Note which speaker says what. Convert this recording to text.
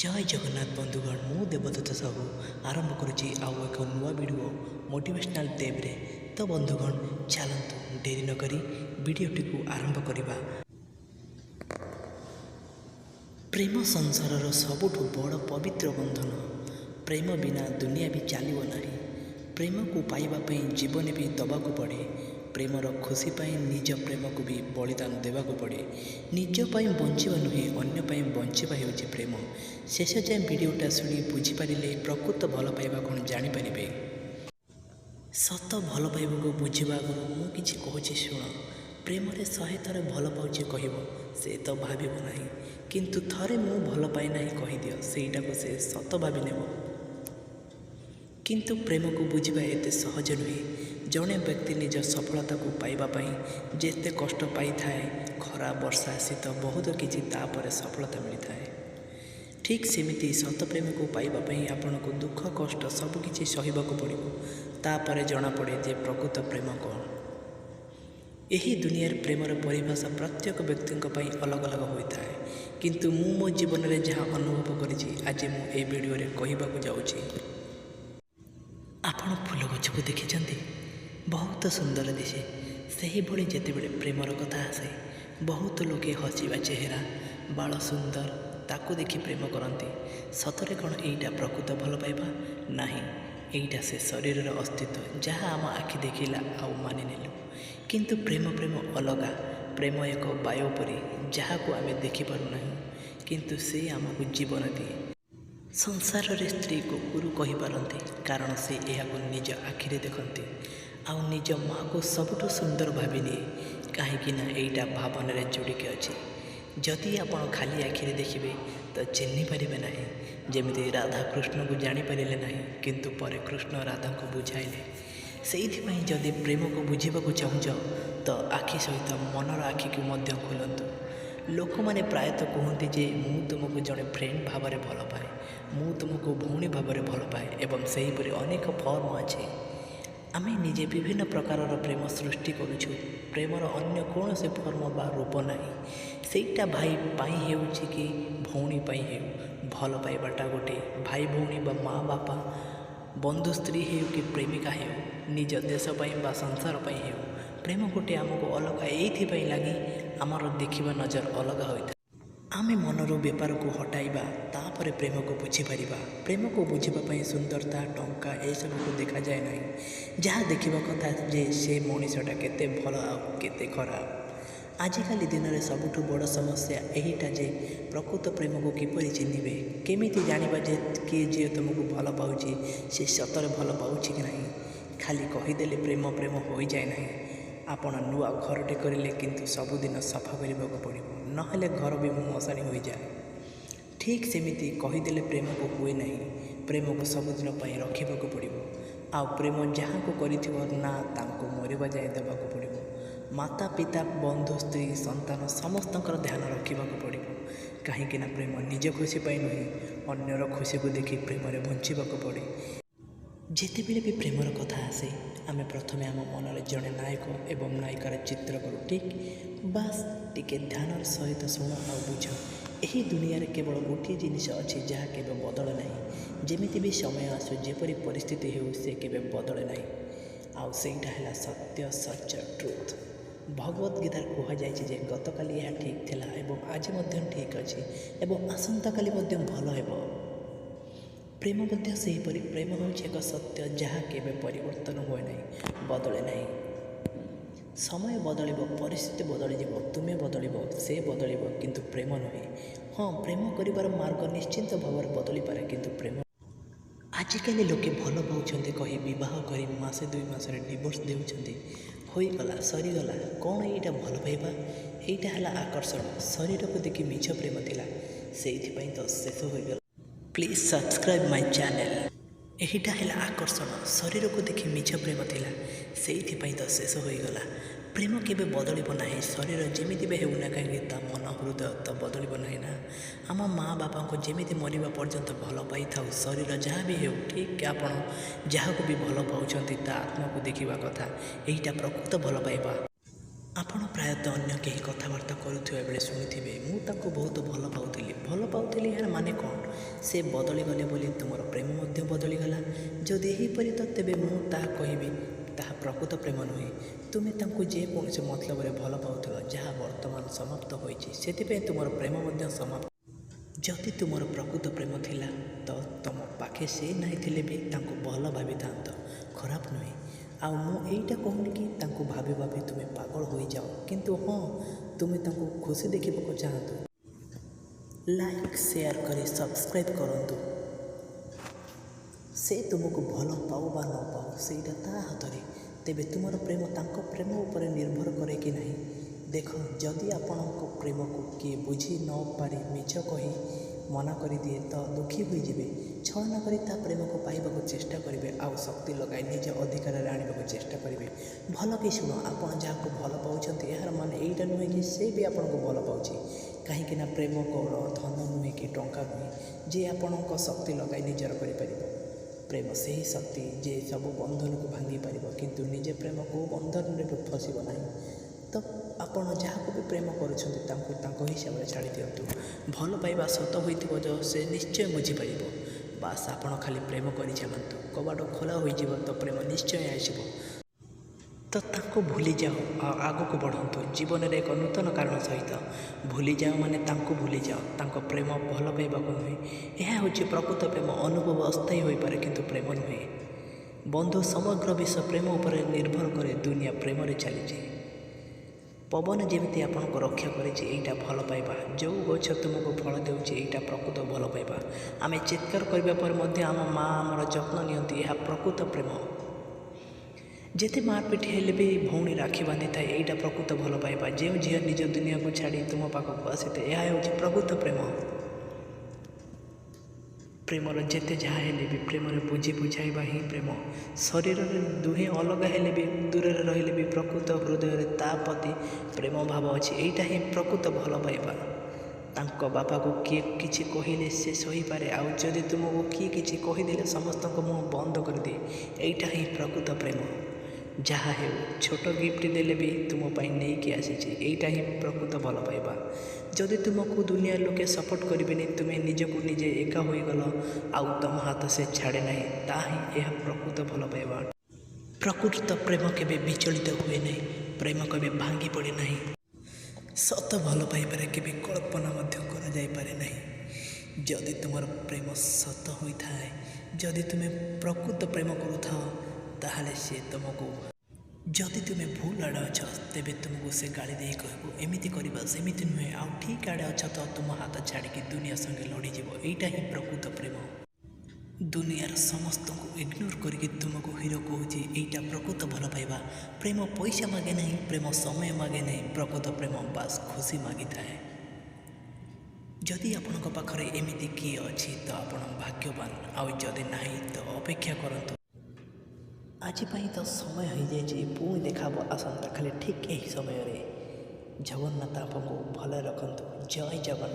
Speaker 1: जय जगन्नाथ बंधुगण मु देवदत्त साहू आरंभ करुच्ची आउ एक नुआ वीडियो मोटिवेशनल टेब्रे। तो बंधुगण चलतु डेरी नक वीडियोटी को आरंभ करवा। प्रेम संसार सबुठ बड़ पवित्र बंधन। प्रेम बिना दुनिया भी चलो ना। प्रेम को पाइबापी जीवन भी दबाक पड़े। प्रेमर खुशी पाई निज प्रेम को भी बलिदान देवाक पड़े। निज पाई बंचिबा नुहे अन्य पाई बंचिबा हेउछि प्रेम। शेष जाए वीडियोटा शुणी बुझीपारे प्रकृत भल पाइबा कौन जानीपारे। सत भल पाइबा को बुझा आगु मुझे कहूँ शुण। प्रेम 100 थर भल पाऊे कह से तो भाव ना, किंतु थरे मु भल पाइना कहीदियो सेटा को से सत भावी नेब। किंतु प्रेम को बुझा एत सहज नुहे। जड़े व्यक्ति निज सफलता को पाइबापी जेते कष्ट पाई थाए, खरा वर्षा शीत बहुत किसी तापर सफलता मिलता है। ठीक सेमिति सत प्रेम को पाइबापी आपन को दुख कष्ट सबकि सहिबाक पड़ो। तापर जना पड़े जे प्रकृत प्रेम कौन। यही दुनिया प्रेमर परिभाषा प्रत्येक व्यक्ति अलग अलग होता है, किंतु मु मो जीवन में जहाँ अनुभव करी आज मुझे वीडियो कहवाक जाऊँगी। आपण फूल गछ को देखी बहुत सुंदर दिशे। से ही भली जितेबले प्रेमर कथा आसे बहुत लोके हसीबा चेहरा बाल सुंदर ताकू देखि प्रेम करती। सतरे कौन एटा प्रकृत भल पाइबा नहीं, एटा से शरीर अस्तित्व जहाँ आम आखि देखिला आउ मानि नेलु। किंतु प्रेम प्रेम अलगा। प्रेम एक वायु परी जहाँ को आम देखिपारु नहीं, किंतु से आमको जीवन दिए। संसार रे स्त्री को गुरु कही पारती, कारण से यह निज आखिरे देखती। आउ निज माँ को सबुठ सुंदर भावी निए, कहीं एटा भावन में जोड़िके अच्छी। जदि आपण खाली आखिरे देखिए तो चिन्ह पारे ना। जमी राधा कृष्ण को जानीपारे ना, किंतु पर कृष्ण राधा को बुझाइले। से जदि प्रेम को बुझा चाहूच तो आखि सहित मनर आखि को मध्य खोलतु। लोक मैंने प्रायतः कहते जे मु तुमको जड़े फ्रेंड भाव में भल पाए, मु तुमको भौणी भाव में भल पाए एवं से ही अनेक फॉर्म अच्छे। आम निजे विभिन्न प्रकार प्रेम सृष्टि करुछु। प्रेमर अन्य कौन से फॉर्म बा रूप ना। सेटा भाई पाई हेउछि कि भौणी पाई हेउ भल पाइबाटा गोटे भाई भौणी बा माँ बापा बंधु स्त्री हेउ कि प्रेमिका हेउ निज देश पाई बा संसार पाई हेउ प्रेम गोटे आमको अलग एइथिपाई लगी आमर देखिबा नजर अलग होता। आम मनर बेपार को हटाइबा तापर प्रेम को बुझीपर। प्रेम को बुझापी सुंदरता टंका ए सब को देखा जाए ना। जहाँ देखा कथा जे से मनीषटा केते भल केते खराब। आजिकाली दिन में सबुठ बड़ समस्या यहीटा जे प्रकृत प्रेम को किपरि चिन्हिबे, केमिति जानिबा जे किए जे तुमको भल पाउछि से सतरे भल पाउछि कि नहीं। खाली कहीदेले प्रेम प्रेम हो जाए ना। आपण नुआ घरटे करें किंतु सबुदिन सफा करने को पड़ो, नहेले घर भी मशाणी हो जाए। ठीक सेमिति कहीदेले प्रेम को हुए नहीं। प्रेम को सबुदिन रखा पड़ो। आउ प्रेम जहाँ को ना तांको मरवा जाए देवाक पड़ो। माता पिता बंधु स्त्री संतान समस्त ध्यान रखा पड़ो। कहीं प्रेम निज खुशी पाई नुहे अन्यर खुशी को देखी प्रेम बंचवाक पड़े। जितेबले भी प्रेमर कथा आसे आम प्रथम आम मन जड़े नायक एवं नायिकार चित्र करूँ। ठीक बास टिके ध्यान सहित शुण आ बुझ। यही दुनिया रे केवल गोटे जिनिस अच्छी जहाँ केवे बदल ना। जमीती भी समय आसू जेपरी परिस्थिति हो से केवे बदल ना। आउ सेटा है सत्य सच ट्रुथ। भगवत गीतार कहुए गतकाली यह ठीक थिला एवं आज ठीक अच्छे एवं आसंता काली भल हेब। प्रेम मध्य से हीपरि प्रेम हूँ एक सत्य जहाँ केवे परिवर्तन हुए ना बदले ना। समय बदल परिस्थिति बदल तुम्हें बदल से बदल किंतु प्रेम नुहे। हाँ प्रेम कर मार्ग निश्चिंत भाव बदली पारे, किंतु प्रेम आजिकल लोके भल पाँच कही बह कर मसे 2 मास डिवोर्स देउछन्ति। होईगला सरीगला कौन एटा भल पाइबा। एटा है आकर्षण। शरीर को देखि मिछ प्रेम थिला से तो शेष होईगला। Please subscribe my channel. यहीटा है आकर्षण। शरीर को देखि मिछ प्रेम थिला से तो शेष होईगला। प्रेम केवे बदल ना। शरीर जमी भी होना कहीं मन हृदय तो बदल ना। आम माँ बापा को जमी मरवा पर्यंत भल पाई था शरीर जहाँ भी हो। ठीक आपण जहाँ को भी भल पाँच आत्मा को देखा कथा। यहीटा प्रकृत भल पाइबा। ଆପଣ ପ୍ରାୟତଃ ଅନ୍ୟ କେହି କଥାବାର୍ତ୍ତା କରୁଥିବା ବେଳେ ଶୁଣିଥିବେ ମୁଁ ତାଙ୍କୁ ବହୁତ ଭଲ ପାଉଥିଲି ଏହାର ମାନେ କ'ଣ? ସେ ବଦଳିଗଲେ ବୋଲି ତୁମର ପ୍ରେମ ମଧ୍ୟ ବଦଳିଗଲା। ଯଦି ଏହିପରି ତ ତେବେ ମୁଁ ତାହା କହିବି ତାହା ପ୍ରକୃତ ପ୍ରେମ ନୁହେଁ। ତୁମେ ତାଙ୍କୁ ଯେକୌଣସି ମତଲବରେ ଭଲ ପାଉଥିଲ, ଯାହା ବର୍ତ୍ତମାନ ସମାପ୍ତ ହୋଇଛି, ସେଥିପାଇଁ ତୁମର ପ୍ରେମ ମଧ୍ୟ ସମାପ୍ତ। ଯଦି ତୁମର ପ୍ରକୃତ ପ୍ରେମ ଥିଲା ତ ତମ ପାଖେ ସେ ନାହିଁ ଥିଲେ ବି ତାଙ୍କୁ ଭଲ ଭାବିଥାନ୍ତ, ଖରାପ ନୁହେଁ। ଆଉ ମୁଁ ଏଇଟା କହୁନି କି ତାଙ୍କୁ ଭାବି ଭାବି ତୁମେ ପାଗଳ ହୋଇଯାଅ, କିନ୍ତୁ ହଁ, ତୁମେ ତାଙ୍କୁ ଖୁସି ଦେଖିବାକୁ ଚାହାନ୍ତୁ। ଲାଇକ୍ ସେୟାର କରି ସବସ୍କ୍ରାଇବ୍ କରନ୍ତୁ। ସେ ତୁମକୁ ଭଲ ପାଉ ବା ନ ପାଉ ସେଇଟା ତା ହାତରେ। ତେବେ ତୁମର ପ୍ରେମ ତାଙ୍କ ପ୍ରେମ ଉପରେ ନିର୍ଭର କରେ କି ନାହିଁ। ଦେଖ, ଯଦି ଆପଣଙ୍କ ପ୍ରେମକୁ କିଏ ବୁଝି ନ ପାରି ମିଛ କହି ମନା କରିଦିଏ ତ ଦୁଃଖୀ ହୋଇଯିବେ। ଛଳନା କରି ତା ପ୍ରେମକୁ ପାଇବାକୁ ଚେଷ୍ଟା କରିବେ, ଆଉ ଶକ୍ତି ଲଗାଇ ନିଜ ଅଧିକାରରେ ଆଣିବାକୁ ଚେଷ୍ଟା କରିବେ। ଭଲ କି ଶୁଣ, ଆପଣ ଯାହାକୁ ଭଲ ପାଉଛନ୍ତି ଏହାର ମାନେ ଏଇଟା ନୁହେଁ କି ସେ ବି ଆପଣଙ୍କୁ ଭଲ ପାଉଛି। କାହିଁକି ନା ପ୍ରେମ କ'ଣ ଧନ ନୁହେଁ କି ଟଙ୍କା ନୁହେଁ ଯେ ଆପଣଙ୍କ ଶକ୍ତି ଲଗାଇ ନିଜର କରିପାରିବ। ପ୍ରେମ ସେହି ଶକ୍ତି ଯେ ସବୁ ବନ୍ଧନକୁ ଭାଙ୍ଗି ପାରିବ, କିନ୍ତୁ ନିଜେ ପ୍ରେମ କେଉଁ ବନ୍ଧନରେ ଫସିବ ନାହିଁ। ତ ଆପଣ ଯାହାକୁ ବି ପ୍ରେମ କରୁଛନ୍ତି ତାଙ୍କୁ ତାଙ୍କ ହିସାବରେ ଛାଡ଼ି ଦିଅନ୍ତୁ। ଭଲ ପାଇବା ସତ ହୋଇଥିବ ଯେ ସେ ନିଶ୍ଚୟ ବୁଝିପାରିବ। ବାସ୍ ଆପଣ ଖାଲି ପ୍ରେମ କରି ଚାଲନ୍ତୁ। କବାଟ ଖୋଲା ହୋଇଯିବ ତ ପ୍ରେମ ନିଶ୍ଚୟ ଆସିବ। ତ ତାଙ୍କୁ ଭୁଲିଯାଅ ଆଉ ଆଗକୁ ବଢ଼ନ୍ତୁ ଜୀବନରେ ଏକ ନୂତନ କାରଣ ସହିତ। ଭୁଲିଯାଅ ମାନେ ତାଙ୍କୁ ଭୁଲିଯାଅ, ତାଙ୍କ ପ୍ରେମ ଭଲ ପାଇବାକୁ ନୁହେଁ। ଏହା ହେଉଛି ପ୍ରକୃତ ପ୍ରେମ। ଅନୁଭବ ଅସ୍ଥାୟୀ ହୋଇପାରେ କିନ୍ତୁ ପ୍ରେମ ନୁହେଁ। ବନ୍ଧୁ, ସମଗ୍ର ବିଶ୍ୱ ପ୍ରେମ ଉପରେ ନିର୍ଭର କରେ। ଦୁନିଆ ପ୍ରେମରେ ଚାଲିଛି। ପବନ ଯେମିତି ଆପଣଙ୍କୁ ରକ୍ଷା କରିଛି, ଏଇଟା ଭଲ ପାଇବା। ଯେଉଁ ଗଛ ତୁମକୁ ଫଳ ଦେଉଛି, ଏଇଟା ପ୍ରକୃତ ଭଲ ପାଇବା। ଆମେ ଚିତ୍କାର କରିବା ପରେ ମଧ୍ୟ ଆମ ମା ଆମର ଯତ୍ନ ନିଅନ୍ତି, ଏହା ପ୍ରକୃତ ପ୍ରେମ। ଯେତେ ମାରପିଟ ହେଲେ ବି ଭଉଣୀ ରାକ୍ଷୀ ବାନ୍ଧିଥାଏ, ଏଇଟା ପ୍ରକୃତ ଭଲ ପାଇବା। ଯେଉଁ ଝିଅ ନିଜ ଦୁନିଆକୁ ଛାଡ଼ି ତୁମ ପାଖକୁ ଆସିଥାଏ, ଏହା ହେଉଛି ପ୍ରକୃତ ପ୍ରେମ। ପ୍ରେମର ଯେତେ ଯାହା ହେଲେ ବି ପ୍ରେମରେ ବୁଝାଇବା ହିଁ ପ୍ରେମ। ଶରୀରରେ ଦୁହେଁ ଅଲଗା ହେଲେ ବି, ଦୂରରେ ରହିଲେ ବି ପ୍ରକୃତ ହୃଦୟରେ ତା ପ୍ରତି ପ୍ରେମ ଭାବ ଅଛି। ଏଇଟା ହିଁ ପ୍ରକୃତ ଭଲ ପାଇବା। ତାଙ୍କ ବାପାକୁ କିଏ କିଛି କହିଲେ ସେ ସହିପାରେ, ଆଉ ଯଦି ତୁମକୁ କିଏ କିଛି କହିଦେଲେ ସମସ୍ତଙ୍କ ମୁହଁ ବନ୍ଦ କରିଦିଏ। ଏଇଟା ହିଁ ପ୍ରକୃତ ପ୍ରେମ। ଯାହା ହେଉ, ଛୋଟ ଗିଫ୍ଟ ଦେଲେ ବି ତୁମ ପାଇଁ ନେଇକି ଆସିଛି, ଏଇଟା ହିଁ ପ୍ରକୃତ ଭଲ ପାଇବା। ଯଦି ତୁମକୁ ଦୁନିଆର ଲୋକେ ସପୋର୍ଟ କରିବେନି, ତୁମେ ନିଜକୁ ନିଜେ ଏକା ହୋଇଗଲ ଆଉ ତମ ହାତ ସେ ଛାଡ଼େ ନାହିଁ, ତାହା ହିଁ ଏହା ପ୍ରକୃତ ଭଲ ପାଇବା। ପ୍ରକୃତ ପ୍ରେମ କେବେ ବିଚଳିତ ହୁଏ ନାହିଁ, ପ୍ରେମ କେବେ ଭାଙ୍ଗି ପଡ଼େ ନାହିଁ। ସତ ଭଲ ପାଇବାରେ କେବେ କଳ୍ପନା ମଧ୍ୟ କରାଯାଇପାରେ ନାହିଁ। ଯଦି ତୁମର ପ୍ରେମ ସତ ହୋଇଥାଏ, ଯଦି ତୁମେ ପ୍ରକୃତ ପ୍ରେମ କରୁଥାଅ, ତାହେଲେ ସେ ତୁମକୁ, ଯଦି ତୁମେ ଭୁଲ ଆଡ଼େ ଅଛ ତେବେ ତୁମକୁ ସେ ଗାଳି ଦେଇ କହିବ ଏମିତି କରିବା ସେମିତି ନୁହେଁ, ଆଉ ଠିକ୍ ଆଡ଼େ ଅଛ ତ ତୁମ ହାତ ଛାଡ଼ିକି ଦୁନିଆ ସଙ୍ଗେ ଲଢ଼ିଯିବ। ଏଇଟା ହିଁ ପ୍ରକୃତ ପ୍ରେମ। ଦୁନିଆର ସମସ୍ତଙ୍କୁ ଇଗ୍ନୋର କରିକି ତୁମକୁ ହିରୋ କହୁଛି, ଏଇଟା ପ୍ରକୃତ ଭଲ ପାଇବା। ପ୍ରେମ ପଇସା ମାଗେ ନାହିଁ, ପ୍ରେମ ସମୟ ମାଗେ ନାହିଁ, ପ୍ରକୃତ ପ୍ରେମ ବାସ୍ ଖୁସି ମାଗିଥାଏ। ଯଦି ଆପଣଙ୍କ ପାଖରେ ଏମିତି କିଏ ଅଛି ତ ଆପଣ ଭାଗ୍ୟବାନ, ଆଉ ଯଦି ନାହିଁ ତ ଅପେକ୍ଷା କରନ୍ତୁ। ଆଜି ପାଇଁ ତ ସମୟ ହୋଇଯାଇଛି, ପୁଣି ଦେଖା ହେବ ଆସନ୍ତାକାଲି ଠିକ୍ ଏହି ସମୟରେ। ଜଗନ୍ନାଥ ଆପଣଙ୍କୁ ଭଲରେ ରଖନ୍ତୁ। ଜୟ ଜଗନ୍ନାଥ।